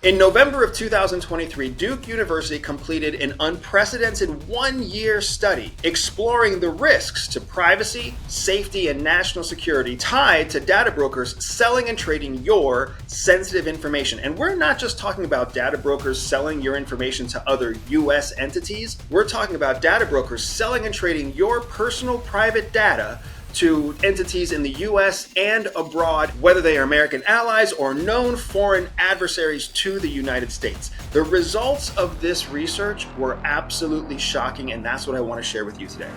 In November of 2023, Duke University completed an unprecedented one-year study exploring the risks to privacy, safety, and national security tied to data brokers selling and trading your sensitive information. And we're not just talking about data brokers selling your information to other US entities. We're talking about data brokers selling and trading your personal private data to entities in the US and abroad, whether they are American allies or known foreign adversaries to the United States. The results of this research were absolutely shocking, and that's what I want to share with you today.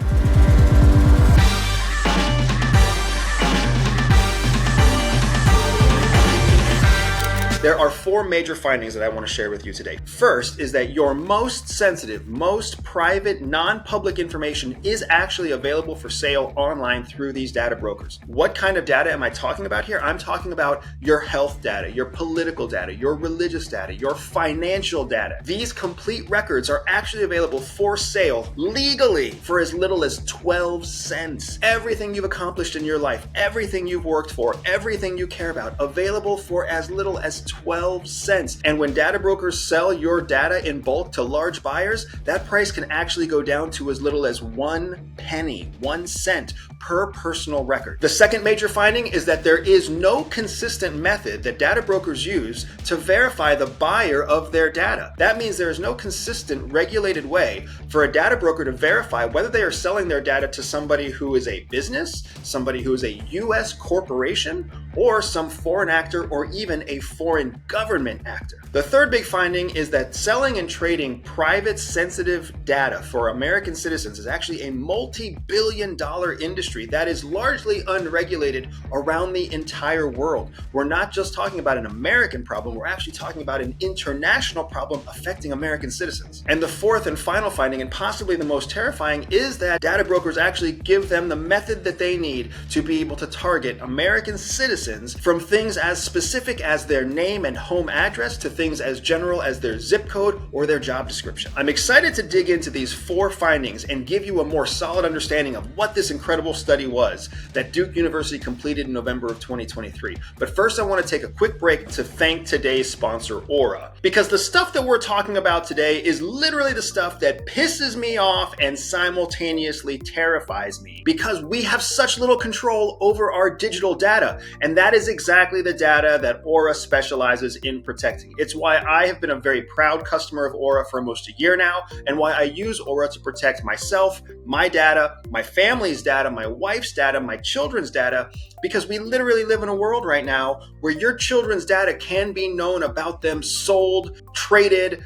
There are four major findings that I want to share with you today. First is that your most sensitive, most private, non-public information is actually available for sale online through these data brokers. What kind of data am I talking about here? I'm talking about your health data, your political data, your religious data, your financial data. These complete records are actually available for sale legally for as little as 12 cents. Everything you've accomplished in your life, everything you've worked for, everything you care about, available for as little as 12 cents. And when data brokers sell your data in bulk to large buyers, that price can actually go down to as little as 1 penny, 1 cent per personal record. The second major finding is that there is no consistent method that data brokers use to verify the buyer of their data. That means there is no consistent regulated way for a data broker to verify whether they are selling their data to somebody who is a business, somebody who is a US corporation, or some foreign actor, or even a foreign government actor. The third big finding is that selling and trading private sensitive data for American citizens is actually a multi-billion-dollar industry that is largely unregulated around the entire world. We're not just talking about an American problem, we're actually talking about an international problem affecting American citizens. And the fourth and final finding, and possibly the most terrifying, is that data brokers actually give them the method that they need to be able to target American citizens from things as specific as their name and home address to things as general as their zip code or their job description. I'm excited to dig into these four findings and give you a more solid understanding of what this incredible study was that Duke University completed in November of 2023. But first, I want to take a quick break to thank today's sponsor, Aura, because the stuff that we're talking about today is literally the stuff that pisses me off and simultaneously terrifies me, because we have such little control over our digital data. And that is exactly the data that Aura specializes in protecting. It's why I have been a very proud customer of Aura for almost a year now, and why I use Aura to protect myself, my data, my family's data, my wife's data, my children's data, because we literally live in a world right now where your children's data can be known about them, sold, traded,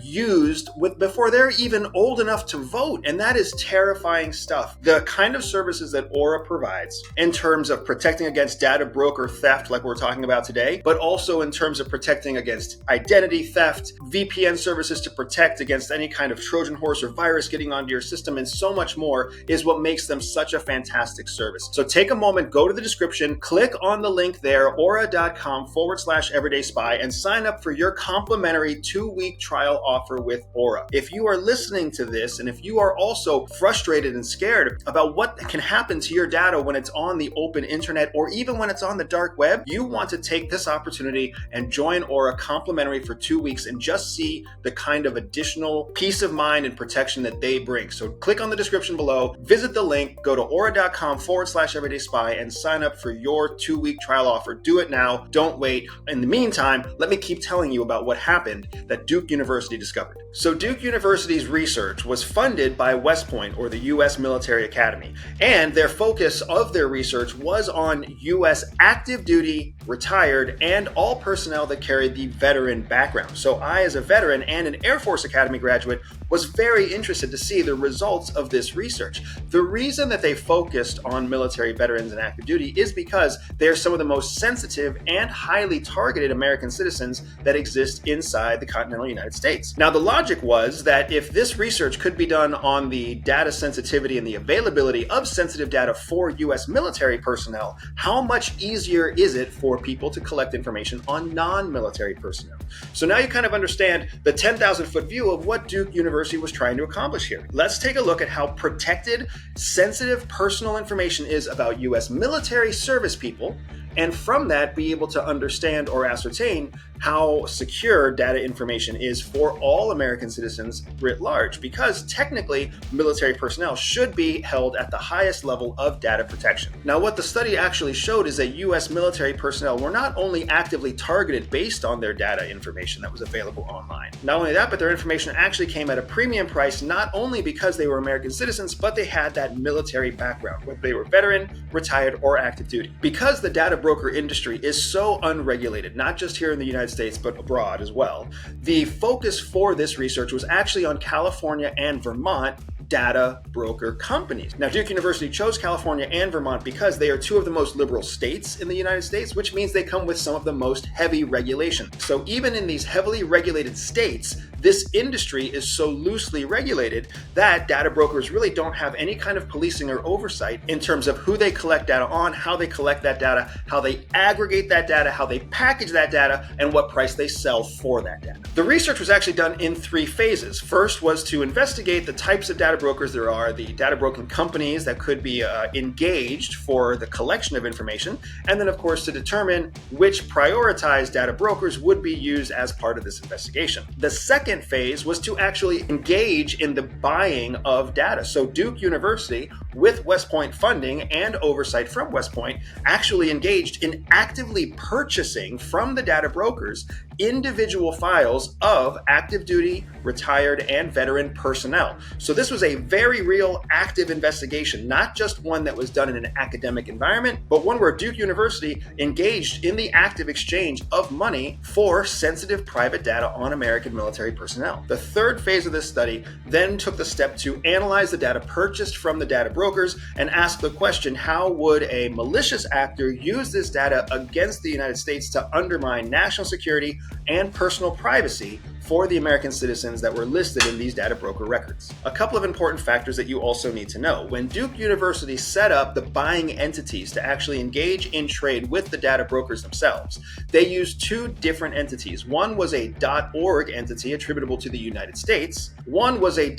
used before they're even old enough to vote. And that is terrifying stuff. The kind of services that Aura provides in terms of protecting against data broker theft, like we're talking about today, but also in terms of protecting against identity theft, VPN services to protect against any kind of Trojan horse or virus getting onto your system, and so much more, is what makes them such a fantastic service. So take a moment, go to the description, click on the link there, aura.com/everydayspy, and sign up for your complimentary 2-week trial offer with Aura. If you are listening to this, and if you are also frustrated and scared about what can happen to your data when it's on the open internet or even when it's on the dark web, you want to take this opportunity and join Aura complimentary for 2 weeks and just see the kind of additional peace of mind and protection that they bring. So click on the description below, visit the link, go to aura.com/everydayspy and sign up for your 2-week trial offer. Do it now. Don't wait. In the meantime, let me keep telling you about what happened that Duke University discovered. So Duke University's research was funded by West Point, or the U.S. Military Academy, and their focus of their research was on U.S. active duty, retired, and all personnel that carried the veteran background. So I, as a veteran and an Air Force Academy graduate, was very interested to see the results of this research. The reason that they focused on military veterans and active duty is because they are some of the most sensitive and highly targeted American citizens that exist inside the continental United States. Now, the logic was that if this research could be done on the data sensitivity and the availability of sensitive data for US military personnel, how much easier is it for people to collect information on non-military personnel? So now you kind of understand the 10,000-foot view of what Duke University was trying to accomplish here. Let's take a look at how protected, sensitive personal information is about US military service people and from that be able to understand or ascertain how secure data information is for all American citizens writ large, because technically military personnel should be held at the highest level of data protection. Now, what the study actually showed is that US military personnel were not only actively targeted based on their data information that was available online. Not only that, but their information actually came at a premium price, not only because they were American citizens, but they had that military background, whether they were veteran, retired, or active duty. Because the data broker industry is so unregulated, not just here in the United States, but abroad as well, the focus for this research was actually on California and Vermont data broker companies. Now, Duke University chose California and Vermont because they are two of the most liberal states in the United States, which means they come with some of the most heavy regulation. So even in these heavily regulated states, this industry is so loosely regulated that data brokers really don't have any kind of policing or oversight in terms of who they collect data on, how they collect that data, how they aggregate that data, how they package that data, and what price they sell for that data. The research was actually done in 3 phases. First was to investigate the types of data brokers there are, the data broking companies that could be engaged for the collection of information, and then of course to determine which prioritized data brokers would be used as part of this investigation. The second phase was to actually engage in the buying of data. So Duke University, with West Point funding and oversight from West Point, actually engaged in actively purchasing from the data brokers individual files of active duty, retired, and veteran personnel. So this was a very real active investigation, not just one that was done in an academic environment, but one where Duke University engaged in the active exchange of money for sensitive private data on American military personnel. The third phase of this study then took the step to analyze the data purchased from the data brokers and ask the question, how would a malicious actor use this data against the United States to undermine national security and personal privacy for the American citizens that were listed in these data broker records. A couple of important factors that you also need to know. When Duke University set up the buying entities to actually engage in trade with the data brokers themselves, they used 2 different entities. One was a .org entity attributable to the United States. One was a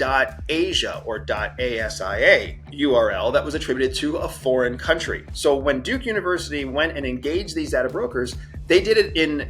.asia or .asia URL that was attributed to a foreign country. So when Duke University went and engaged these data brokers, they did it in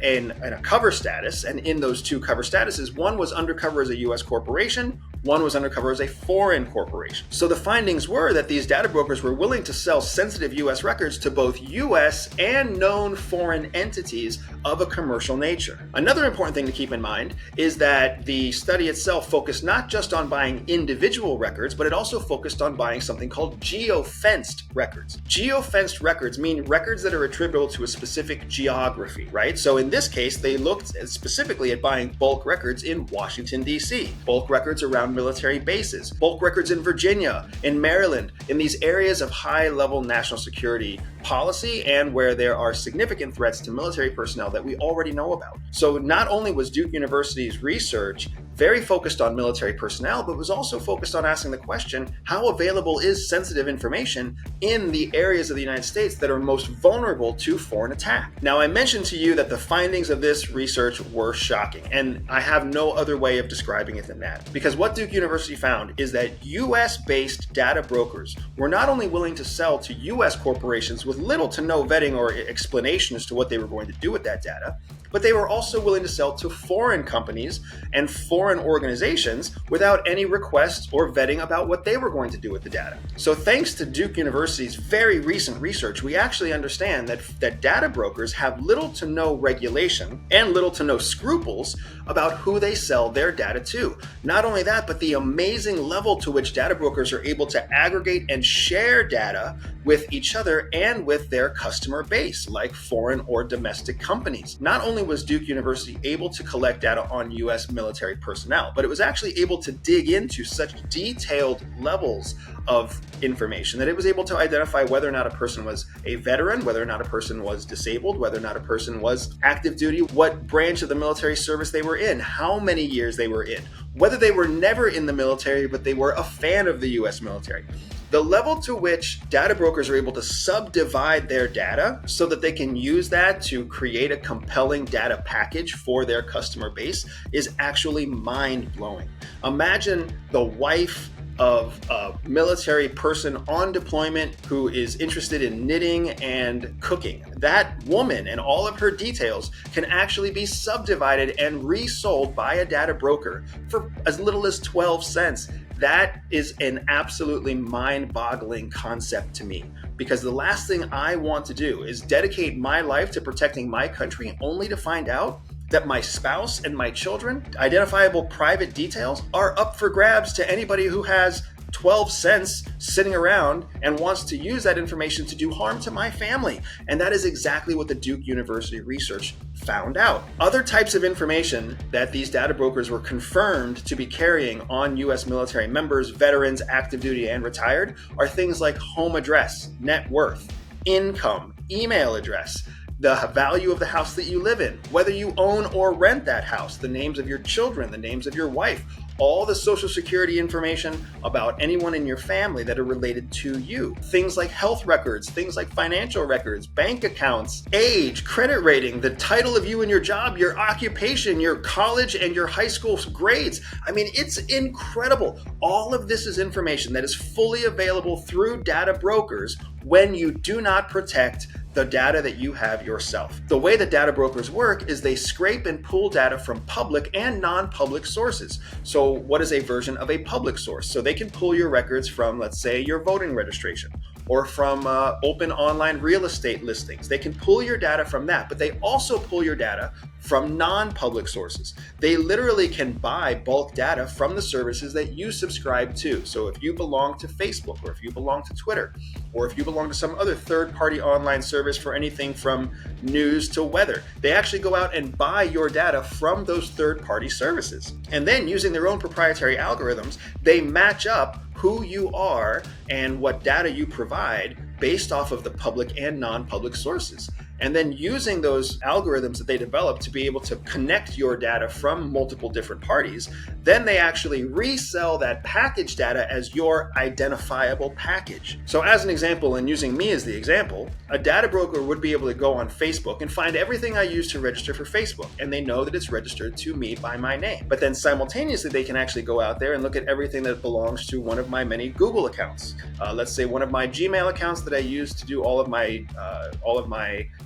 a cover status, and in those 2 cover statuses, one was undercover as a US corporation, one was undercover as a foreign corporation. So the findings were that these data brokers were willing to sell sensitive US records to both US and known foreign entities of a commercial nature. Another important thing to keep in mind is that the study itself focused not just on buying individual records, but it also focused on buying something called geofenced records. Geofenced records mean records that are attributable to a specific geography, right? So in this case, they looked specifically at buying bulk records in Washington, D.C., bulk records around military bases, bulk records in Virginia, in Maryland, in these areas of high-level national security policy and where there are significant threats to military personnel that we already know about. So not only was Duke University's research very focused on military personnel, but was also focused on asking the question, how available is sensitive information in the areas of the United States that are most vulnerable to foreign attack? Now, I mentioned to you that the findings of this research were shocking, and I have no other way of describing it than that. Because what Duke University found is that US-based data brokers were not only willing to sell to US corporations with little to no vetting or explanation as to what they were going to do with that data, but they were also willing to sell to foreign companies and foreign organizations without any request or vetting about what they were going to do with the data. So thanks to Duke University's very recent research, we actually understand that data brokers have little to no regulation and little to no scruples about who they sell their data to. Not only that, but the amazing level to which data brokers are able to aggregate and share data with each other and with their customer base, like foreign or domestic companies. Not only was Duke University able to collect data on US military personnel, but it was actually able to dig into such detailed levels of information that it was able to identify whether or not a person was a veteran, whether or not a person was disabled, whether or not a person was active duty, what branch of the military service they were in, how many years they were in, whether they were never in the military but they were a fan of the US military. The level to which data brokers are able to subdivide their data so that they can use that to create a compelling data package for their customer base is actually mind-blowing. Imagine the wife of a military person on deployment who is interested in knitting and cooking. That woman and all of her details can actually be subdivided and resold by a data broker for as little as 12 cents. That is an absolutely mind-boggling concept to me, because the last thing I want to do is dedicate my life to protecting my country only to find out that my spouse and my children, identifiable private details, are up for grabs to anybody who has 12 cents sitting around and wants to use that information to do harm to my family. And that is exactly what the Duke University research found out. Other types of information that these data brokers were confirmed to be carrying on US military members, veterans, active duty, and retired are things like home address, net worth, income, email address, the value of the house that you live in, whether you own or rent that house, the names of your children, the names of your wife, all the social security information about anyone in your family that are related to you. Things like health records, things like financial records, bank accounts, age, credit rating, the title of you and your job, your occupation, your college and your high school grades. I mean, it's incredible. All of this is information that is fully available through data brokers when you do not protect the data that you have yourself. The way that data brokers work is they scrape and pull data from public and non-public sources. So what is a version of a public source? So they can pull your records from, let's say, your voting registration, or from open online real estate listings. They can pull your data from that, but they also pull your data from non-public sources. They literally can buy bulk data from the services that you subscribe to. So if you belong to Facebook, or if you belong to Twitter, or if you belong to some other third-party online service for anything from news to weather, they actually go out and buy your data from those third-party services. And then using their own proprietary algorithms, they match up who you are and what data you provide based off of the public and non-public sources. And then using those algorithms that they develop to be able to connect your data from multiple different parties, then they actually resell that package data as your identifiable package. So as an example, and using me as the example, a data broker would be able to go on Facebook and find everything I use to register for Facebook, and they know that it's registered to me by my name. But then simultaneously, they can actually go out there and look at everything that belongs to one of my many Google accounts. Let's say one of my Gmail accounts that I use to do all of my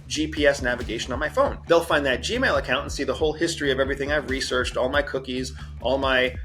GPS navigation on my phone. They'll find that Gmail account and see the whole history of everything I've researched, all my cookies, all my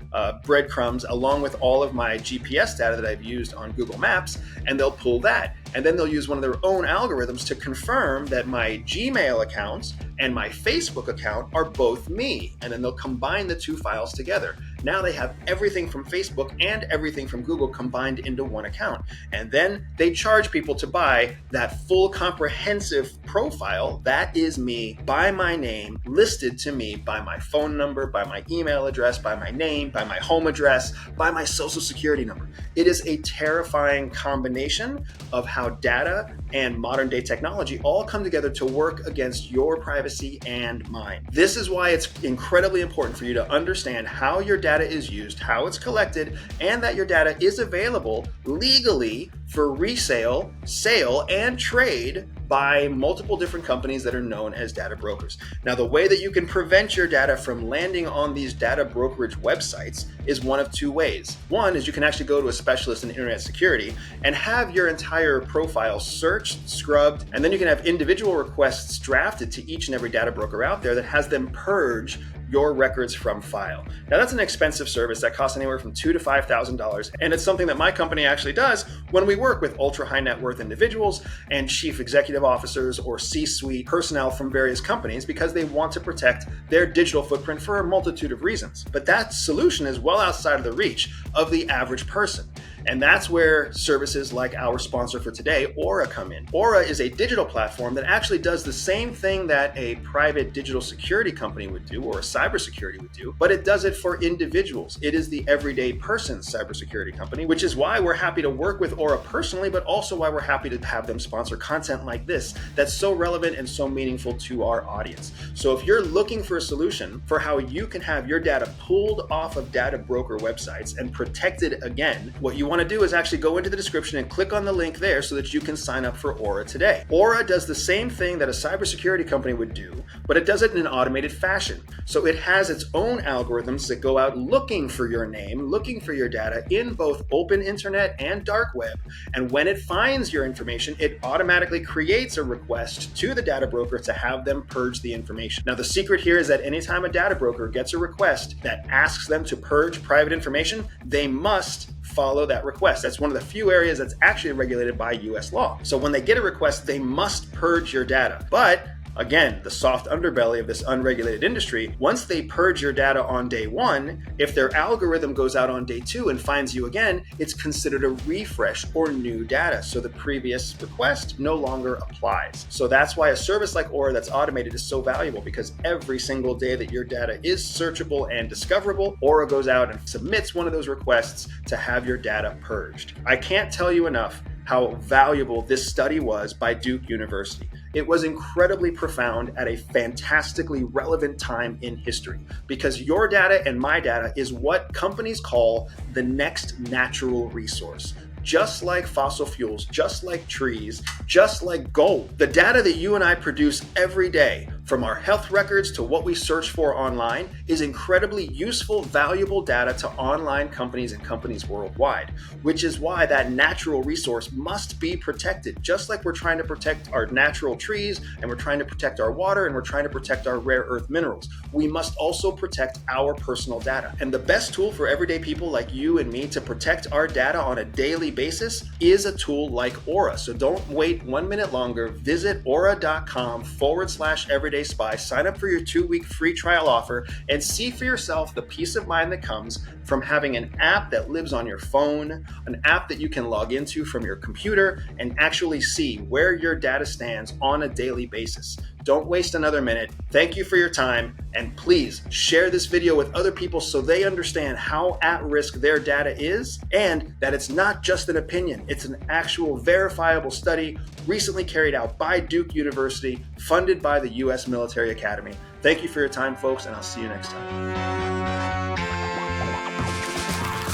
breadcrumbs, along with all of my GPS data that I've used on Google Maps, and they'll pull that. And then they'll use one of their own algorithms to confirm that my Gmail accounts and my Facebook account are both me. And then they'll combine the two files together. Now they have everything from Facebook and everything from Google combined into one account. And then they charge people to buy that full comprehensive profile that is me, by my name, listed to me by my phone number, by my email address, by my name, by my home address, by my social security number. It is a terrifying combination of how data and modern day technology all come together to work against your privacy and mine. This is why it's incredibly important for you to understand how your data is used, how it's collected, and that your data is available legally for resale, sale, and trade by multiple different companies that are known as data brokers. Now, the way that you can prevent your data from landing on these data brokerage websites is one of two ways. One is you can actually go to a specialist in internet security and have your entire profile searched, scrubbed, and then you can have individual requests drafted to each and every data broker out there that has them purge your records from file. Now, that's an expensive service that costs anywhere from $2,000 to $5,000, and it's something that my company actually does when we work with ultra high net worth individuals and chief executive officers or C-suite personnel from various companies, because they want to protect their digital footprint for a multitude of reasons. But that solution is well outside of the reach of the average person. And that's where services like our sponsor for today, Aura, come in. Aura is a digital platform that actually does the same thing that a private digital security company would do, or a cybersecurity would do, but it does it for individuals. It is the everyday person cybersecurity company, which is why we're happy to work with Aura personally, but also why we're happy to have them sponsor content like this that's so relevant and so meaningful to our audience. So if you're looking for a solution for how you can have your data pulled off of data broker websites and protected again, what you want to do is actually go into the description and click on the link there so that you can sign up for Aura today. Aura does the same thing that a cybersecurity company would do, but it does it in an automated fashion. So it has its own algorithms that go out looking for your name, looking for your data in both open internet and dark web. And when it finds your information, it automatically creates a request to the data broker to have them purge the information. Now, the secret here is that anytime a data broker gets a request that asks them to purge private information, they must follow that request. That's one of the few areas that's actually regulated by US law. So when they get a request, they must purge your data. But again, the soft underbelly of this unregulated industry, once they purge your data on day one, if their algorithm goes out on day two and finds you again, it's considered a refresh or new data. So the previous request no longer applies. So that's why a service like Aura that's automated is so valuable, because every single day that your data is searchable and discoverable, Aura goes out and submits one of those requests to have your data purged. I can't tell you enough how valuable this study was by Duke University. It was incredibly profound at a fantastically relevant time in history, because your data and my data is what companies call the next natural resource. Just like fossil fuels, just like trees, just like gold. The data that you and I produce every day, from our health records to what we search for online, is incredibly useful, valuable data to online companies and companies worldwide, which is why that natural resource must be protected. Just like we're trying to protect our natural trees, and we're trying to protect our water, and we're trying to protect our rare earth minerals, we must also protect our personal data. And the best tool for everyday people like you and me to protect our data on a daily basis is a tool like Aura. So don't wait 1 minute longer. Visit aura.com/everydayspy. Sign up for your 2-week free trial offer and see for yourself the peace of mind that comes from having an app that lives on your phone, an app that you can log into from your computer and actually see where your data stands on a daily basis. Don't waste another minute. Thank you for your time, and please share this video with other people so they understand how at risk their data is, and that it's not just an opinion. It's an actual verifiable study recently carried out by Duke University, funded by the US Military Academy. Thank you for your time, folks, and I'll see you next time.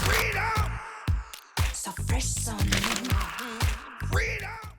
Freedom! So fresh on me. Freedom!